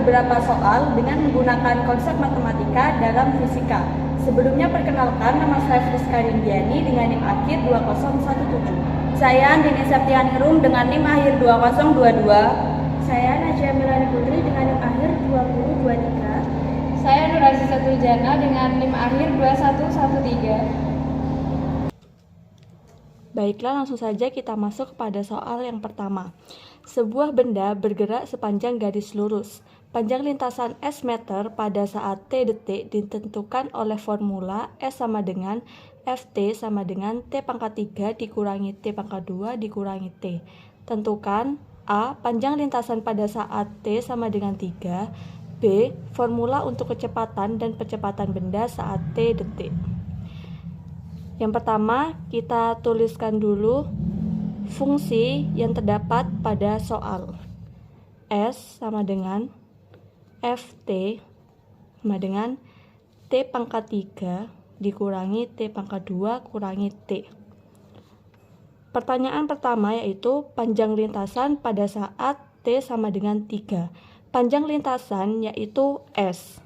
beberapa soal dengan menggunakan konsep matematika dalam fisika. Sebelumnya perkenalkan, nama saya Friska Rindiani dengan NIM akhir 2017. Saya Andini Septianirum dengan NIM akhir 2022. Saya Najwa Milani Putri dengan NIM akhir 2023. Saya Nur Aziza Tuljana dengan NIM akhir 2113. Baiklah, langsung saja kita masuk kepada soal yang pertama. Sebuah benda bergerak sepanjang garis lurus. Panjang lintasan S meter pada saat T detik ditentukan oleh formula S sama dengan Ft sama dengan T pangkat 3 dikurangi T pangkat 2 dikurangi T. Tentukan A. Panjang lintasan pada saat T sama dengan 3. B. Formula untuk kecepatan dan percepatan benda saat T detik. Yang pertama, kita tuliskan dulu fungsi yang terdapat pada soal. S sama dengan Ft sama dengan T pangkat 3 dikurangi T pangkat 2 kurangi T. Pertanyaan pertama yaitu panjang lintasan pada saat T sama dengan 3. Panjang lintasan yaitu S.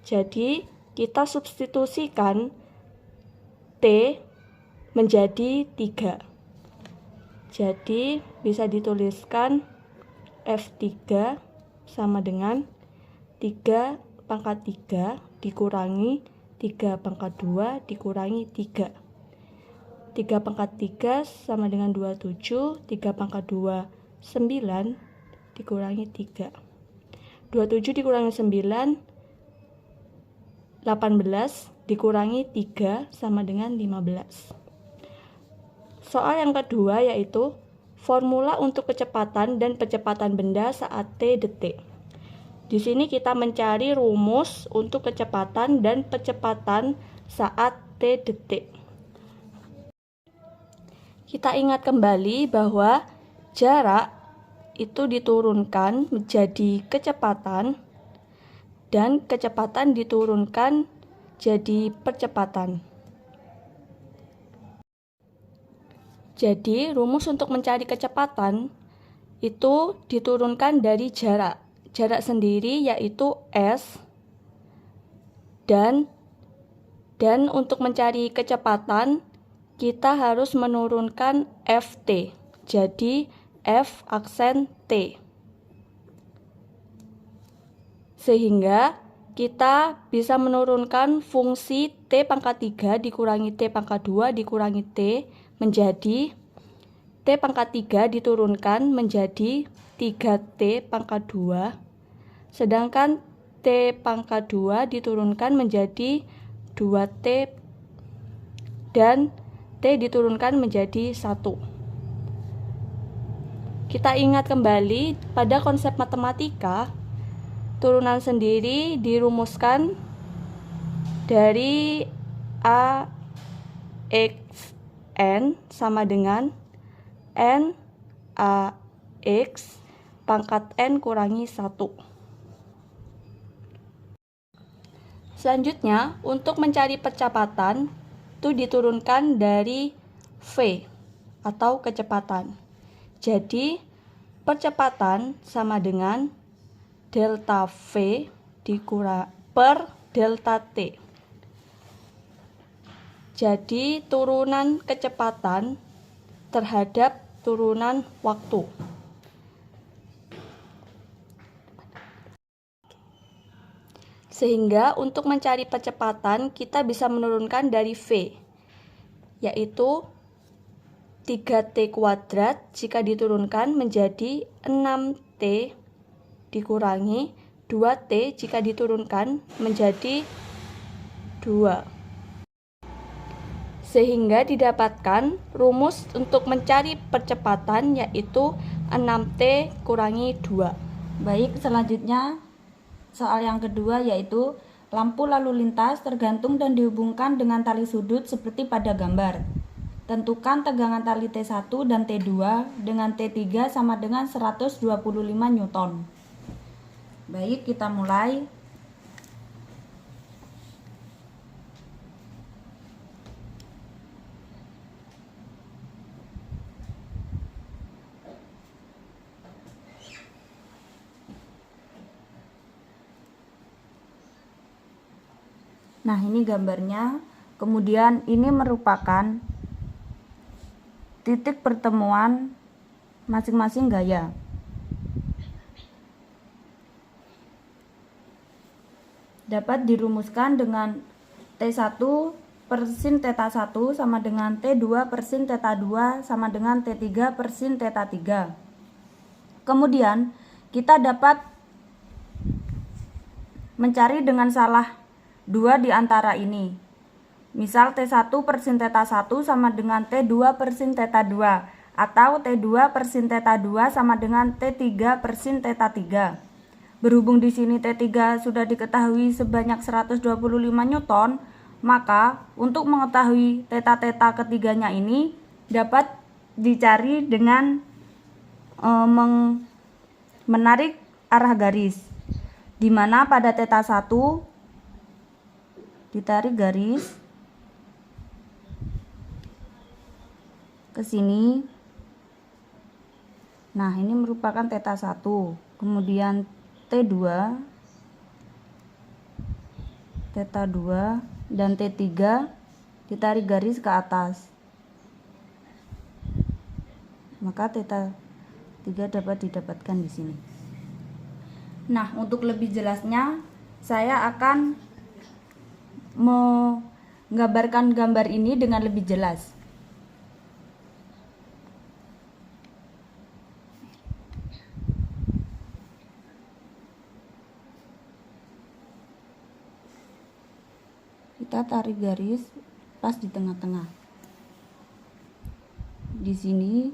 Jadi, kita substitusikan T menjadi 3. Jadi bisa dituliskan F3 sama dengan 3 pangkat 3 dikurangi 3 pangkat 2 dikurangi 3. 3 pangkat 3 sama dengan 27, 3 pangkat 2 9 dikurangi 3. 27 dikurangi 9 18 dikurangi 3 sama dengan 15. Soal yang kedua yaitu formula untuk kecepatan dan percepatan benda saat T detik. Di sini kita mencari rumus untuk kecepatan dan percepatan saat T detik. Kita ingat kembali bahwa jarak itu diturunkan menjadi kecepatan dan kecepatan diturunkan jadi percepatan. Jadi, rumus untuk mencari kecepatan itu diturunkan dari jarak. Jarak sendiri yaitu S dan untuk mencari kecepatan kita harus menurunkan Ft. Jadi, F aksen T. Sehingga kita bisa menurunkan fungsi T pangkat 3 dikurangi T pangkat 2 dikurangi T menjadi T pangkat 3 diturunkan menjadi 3T pangkat 2. Sedangkan T pangkat 2 diturunkan menjadi 2T dan T diturunkan menjadi 1. Kita ingat kembali pada konsep matematika. Turunan sendiri dirumuskan dari A X N sama dengan N A X pangkat N kurangi 1. Selanjutnya, untuk mencari percepatan itu diturunkan dari V atau kecepatan. Jadi, percepatan sama dengan delta V per delta T. Jadi turunan kecepatan terhadap turunan waktu. Sehingga untuk mencari percepatan kita bisa menurunkan dari V, yaitu 3T kuadrat jika diturunkan menjadi 6T dikurangi 2T jika diturunkan menjadi 2. Sehingga didapatkan rumus untuk mencari percepatan yaitu 6T kurangi 2. Baik, selanjutnya soal yang kedua yaitu lampu lalu lintas tergantung dan dihubungkan dengan tali sudut seperti pada gambar. Tentukan tegangan tali T1 dan T2 dengan T3 sama dengan 125 Newton. Baik, kita mulai. Nah, ini gambarnya. Kemudian ini merupakan titik pertemuan masing-masing gaya. Dapat dirumuskan dengan T1 per sin theta 1 sama dengan T2 per sin theta 2 sama dengan T3 per sin theta 3. Kemudian kita dapat mencari dengan salah dua di antara ini. Misal T1 per sin theta 1 sama dengan T2 per sin theta 2 atau T2 per sin theta 2 sama dengan T3 per sin theta 3. Berhubung di sini T3 sudah diketahui sebanyak 125 Newton, maka untuk mengetahui theta-theta ketiganya ini dapat dicari dengan menarik arah garis, di mana pada theta 1 ditarik garis ke sini. Nah, ini merupakan theta 1. Kemudian T2, theta 2 dan T3 ditarik garis ke atas. Maka theta 3 dapat didapatkan di sini. Nah, untuk lebih jelasnya saya akan menggambarkan gambar ini dengan lebih jelas. Kita tarik garis pas di tengah-tengah. Di sini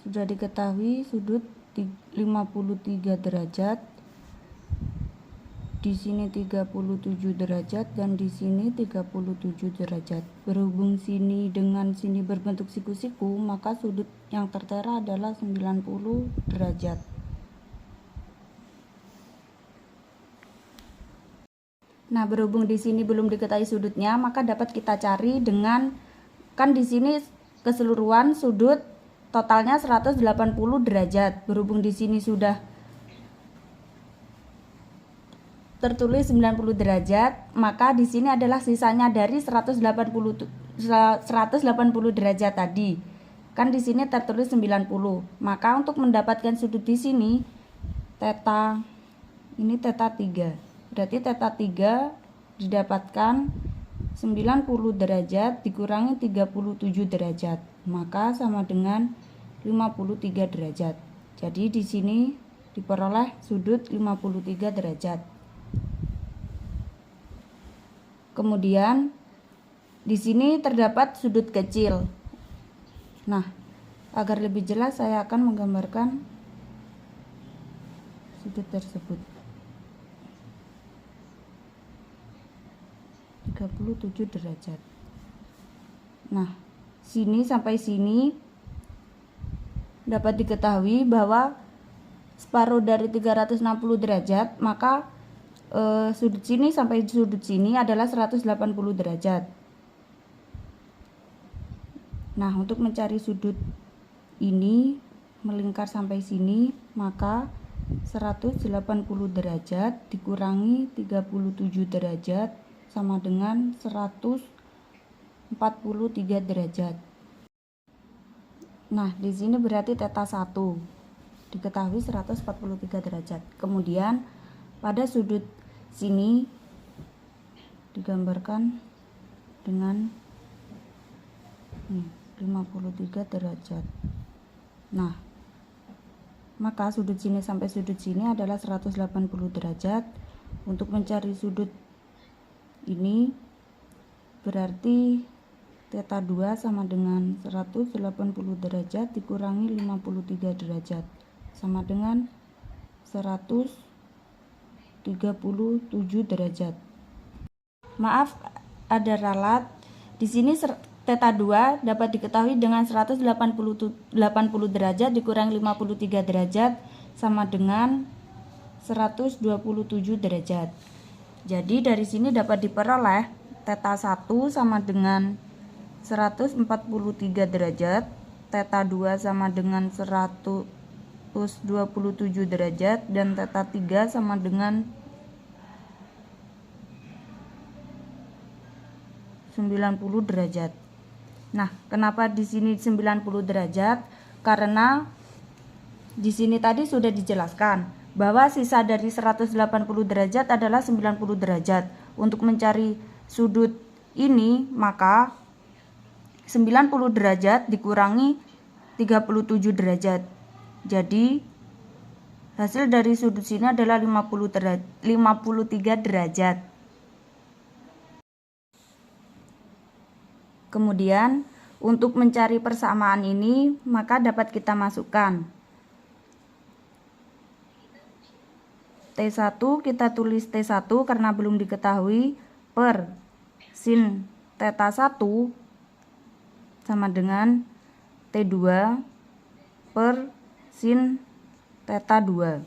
sudah diketahui sudut 53 derajat. Di sini 37 derajat dan di sini 37 derajat. Berhubung sini dengan sini berbentuk siku-siku, maka sudut yang tertera adalah 90 derajat. Nah, berhubung di sini belum diketahui sudutnya, maka dapat kita cari dengan, kan di sini keseluruhan sudut totalnya 180 derajat. Berhubung di sini sudah tertulis 90 derajat, maka di sini adalah sisanya dari 180 derajat tadi. Kan di sini tertulis 90. Maka untuk mendapatkan sudut di sini theta ini theta 3. Berarti theta 3 didapatkan 90 derajat dikurangi 37 derajat, maka sama dengan 53 derajat. Jadi di sini diperoleh sudut 53 derajat. Kemudian di sini terdapat sudut kecil. Nah, agar lebih jelas saya akan menggambarkan sudut tersebut. 37 derajat. Nah, sini sampai sini dapat diketahui bahwa separuh dari 360 derajat, maka sudut sini sampai sudut sini adalah 180 derajat. Nah, untuk mencari sudut ini melingkar sampai sini, maka 180 derajat dikurangi 37 derajat sama dengan 143 derajat. Nah, di sini berarti theta 1 diketahui 143 derajat. Kemudian pada sudut sini digambarkan dengan 53 derajat. Nah, maka sudut sini sampai sudut sini adalah 180 derajat. Untuk mencari sudut ini berarti theta 2 sama dengan 180 derajat dikurangi 53 derajat sama dengan 137 derajat. Maaf, ada ralat. Di sini theta 2 dapat diketahui dengan 180 derajat dikurangi 53 derajat sama dengan 127 derajat. Jadi dari sini dapat diperoleh theta 1 sama dengan 143 derajat, theta 2 sama dengan 127 derajat, dan theta 3 sama dengan 90 derajat. Nah, kenapa di sini 90 derajat? Karena di sini tadi sudah dijelaskan bahwa sisa dari 180 derajat adalah 90 derajat. Untuk mencari sudut ini, maka 90 derajat dikurangi 37 derajat. Jadi hasil dari sudut sini adalah 53 derajat. Kemudian untuk mencari persamaan ini, maka dapat kita masukkan T1, kita tulis T1 karena belum diketahui, per sin theta 1 sama dengan T2 per sin theta 2.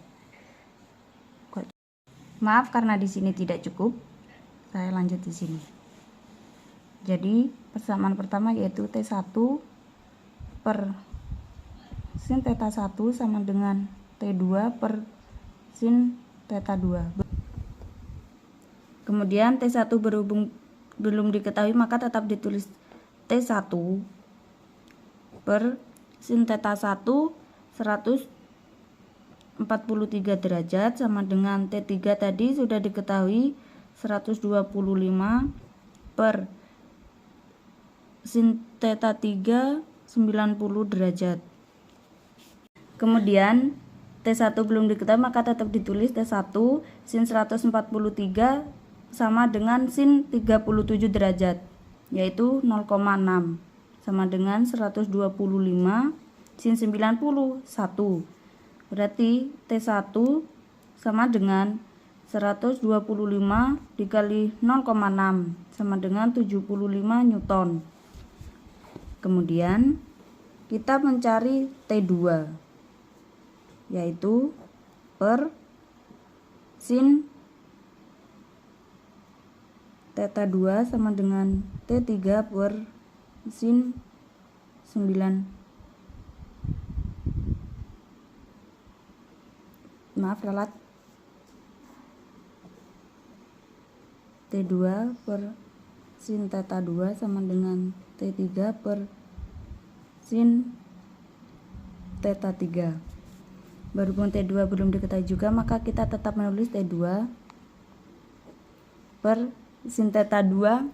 Maaf karena di sini tidak cukup. Saya lanjut di sini. Jadi persamaan pertama yaitu T1 per sin theta 1 sama dengan T2 per sin theta 2. Kemudian T1 berhubung belum diketahui, maka tetap ditulis T1 per sin theta 1 143 derajat sama dengan T3 tadi sudah diketahui 125 per sin theta 3 90 derajat. Kemudian T1 belum diketahui, maka tetap ditulis T1 sin 143 sama dengan sin 37 derajat, yaitu 0,6 sama dengan 125 sin 90 1. Berarti T1 sama dengan 125 dikali 0,6 sama dengan 75 Newton. Kemudian kita mencari T2, yaitu per sin theta 2 sama dengan T3 per sin 9. Maaf ralat. T2 per sin theta 2 sama dengan T3 per sin theta 3. Berhubung T2 belum diketahui juga, maka kita tetap menulis T2 per sin theta 2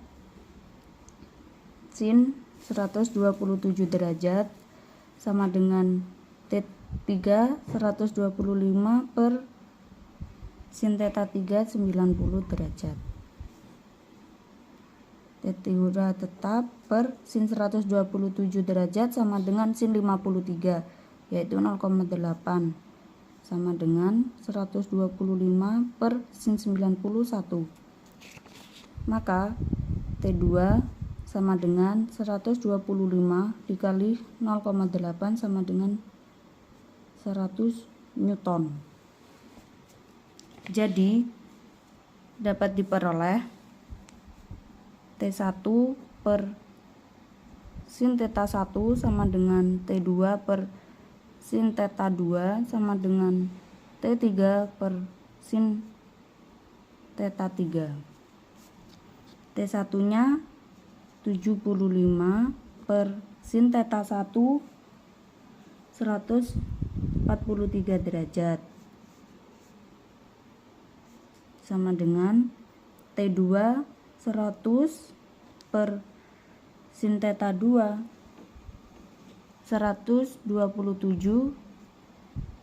sin 127 derajat sama dengan T3 125 per sin theta 3 90 derajat. T3 tetap per sin 127 derajat sama dengan sin 53, yaitu 0,8 sama dengan 125 per sin 91. Maka T2 sama dengan 125 dikali 0,8 sama dengan 100 Newton. Jadi dapat diperoleh T1 per sin theta 1 sama dengan T2 per sin theta 2 sama dengan T3 per sin theta 3. T1 nya 75 per sin theta 1 143 derajat sama dengan T2 100 per sin theta 2 127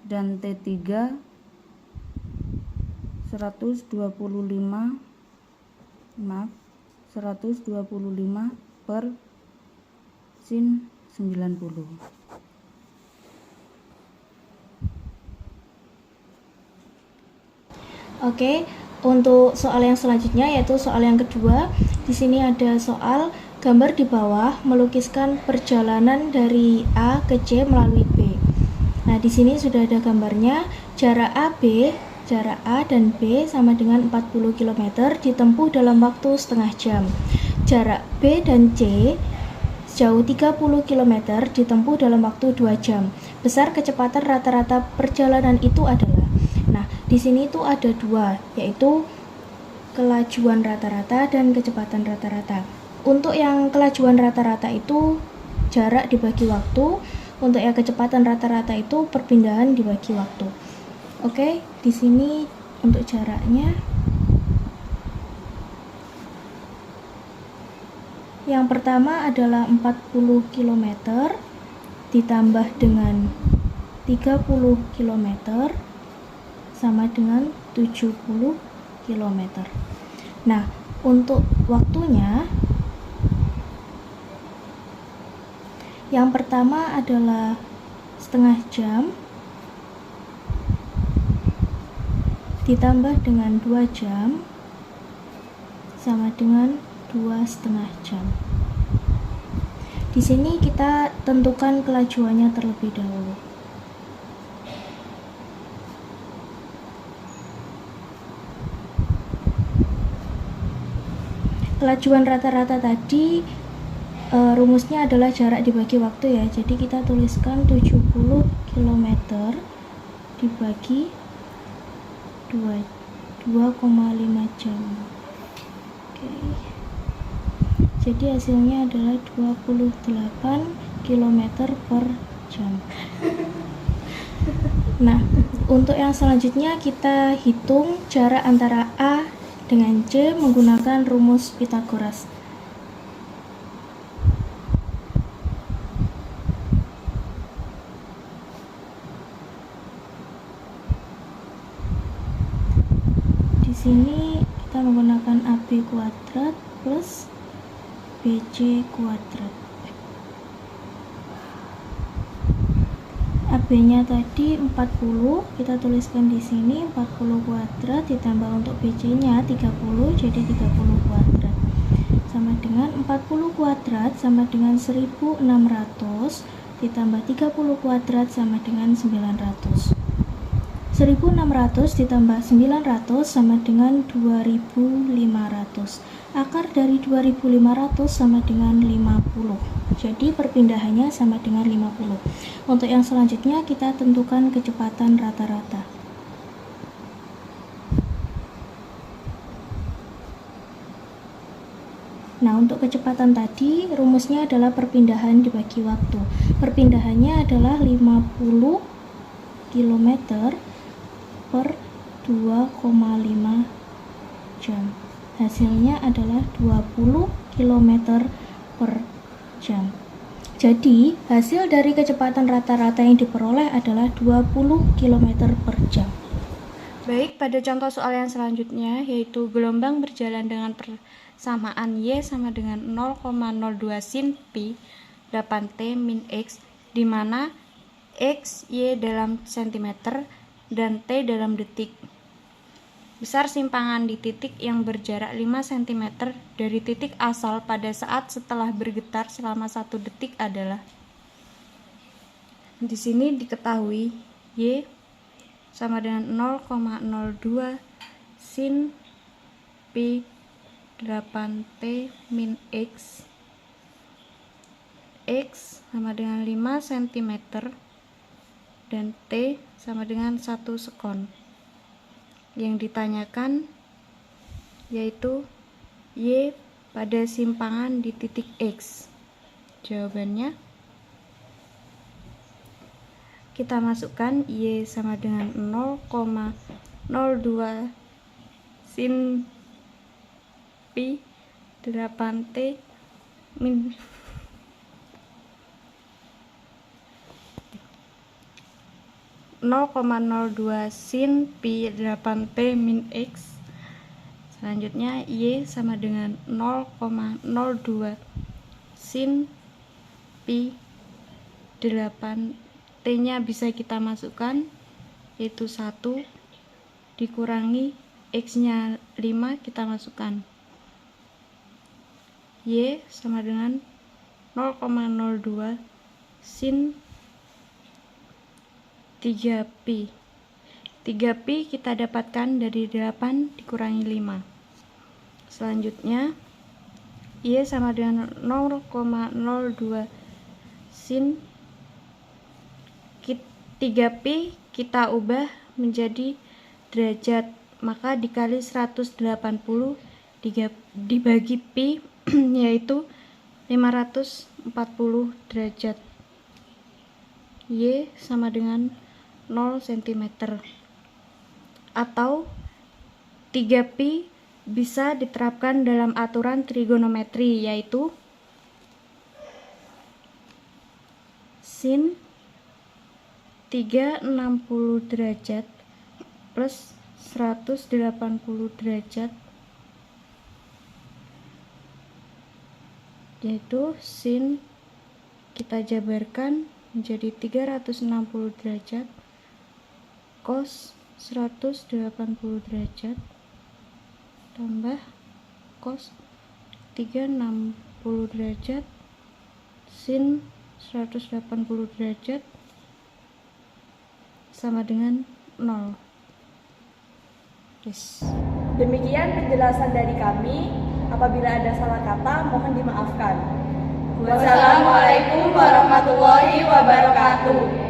dan T3 125 per sin 90. Oke, untuk soal yang selanjutnya yaitu soal yang kedua. Di sini ada soal gambar di bawah melukiskan perjalanan dari A ke C melalui B. Nah, di sini sudah ada gambarnya. Jarak AB, jarak A dan B sama dengan 40 km ditempuh dalam waktu setengah jam. Jarak B dan C sejauh 30 km ditempuh dalam waktu 2 jam. Besar kecepatan rata-rata perjalanan itu adalah. Nah, di sini itu ada dua, yaitu kelajuan rata-rata dan kecepatan rata-rata. Untuk yang kelajuan rata-rata itu jarak dibagi waktu, untuk yang kecepatan rata-rata itu perpindahan dibagi waktu. Oke, di sini untuk jaraknya. Yang pertama adalah 40 km ditambah dengan 30 km sama dengan 70 km. Nah, untuk waktunya yang pertama adalah setengah jam ditambah dengan 2 jam sama dengan 2,5 jam. Di sini kita tentukan kelajuannya terlebih dahulu. Kelajuan rata-rata tadi rumusnya adalah jarak dibagi waktu ya. Jadi kita tuliskan 70 km dibagi 2,5 jam. Oke. Jadi hasilnya adalah 28 km per jam. Nah, untuk yang selanjutnya kita hitung jarak antara A dengan C menggunakan rumus Pythagoras. Di sini kita menggunakan AB kuadrat plus BC kuadrat. AB-nya tadi 40, kita tuliskan di sini 40 kuadrat ditambah untuk BC-nya 30, jadi 30 kuadrat. Sama dengan 40 kuadrat sama dengan 1600 ditambah 30 kuadrat sama dengan 900. 1600 ditambah 900 sama dengan 2500. Akar dari 2500 sama dengan 50. Jadi perpindahannya sama dengan 50. Untuk yang selanjutnya kita tentukan kecepatan rata-rata. Nah, untuk kecepatan tadi rumusnya adalah perpindahan dibagi waktu. Perpindahannya adalah 50 km per 2,5 jam. Hasilnya adalah 20 km per jam. Jadi, hasil dari kecepatan rata-rata yang diperoleh adalah 20 km per jam. Baik, pada contoh soal yang selanjutnya, yaitu gelombang berjalan dengan persamaan Y sama dengan 0,02 sin pi 8T min X, di mana X, Y dalam cm, dan T dalam detik. Besar simpangan di titik yang berjarak 5 cm dari titik asal pada saat setelah bergetar selama 1 detik adalah. Di sini diketahui Y sama dengan 0,02 sin pi 8T min X. X sama dengan 5 cm dan T sama dengan 1 sekon. Yang ditanyakan yaitu Y pada simpangan di titik X. Jawabannya kita masukkan Y sama dengan 0,02 sin pi 8T min 0,02 sin pi 8T min X. Selanjutnya Y sama dengan 0,02 sin pi 8T nya bisa kita masukkan, yaitu 1 dikurangi X nya 5, kita masukkan Y sama dengan 0,02 sin 3pi. 3pi kita dapatkan dari 8 dikurangi 5. Selanjutnya Y sama dengan 0,02 sin 3pi kita ubah menjadi derajat, maka dikali 180 dibagi pi yaitu 540 derajat. Y sama dengan 0 cm. Atau 3pi bisa diterapkan dalam aturan trigonometri, yaitu sin 360 derajat plus 180 derajat, yaitu sin kita jabarkan menjadi 360 derajat cos 180 derajat tambah cos 360 derajat sin 180 derajat sama dengan 0. Yes. Demikian penjelasan dari kami. Apabila ada salah kata, mohon dimaafkan. Wassalamualaikum warahmatullahi wabarakatuh.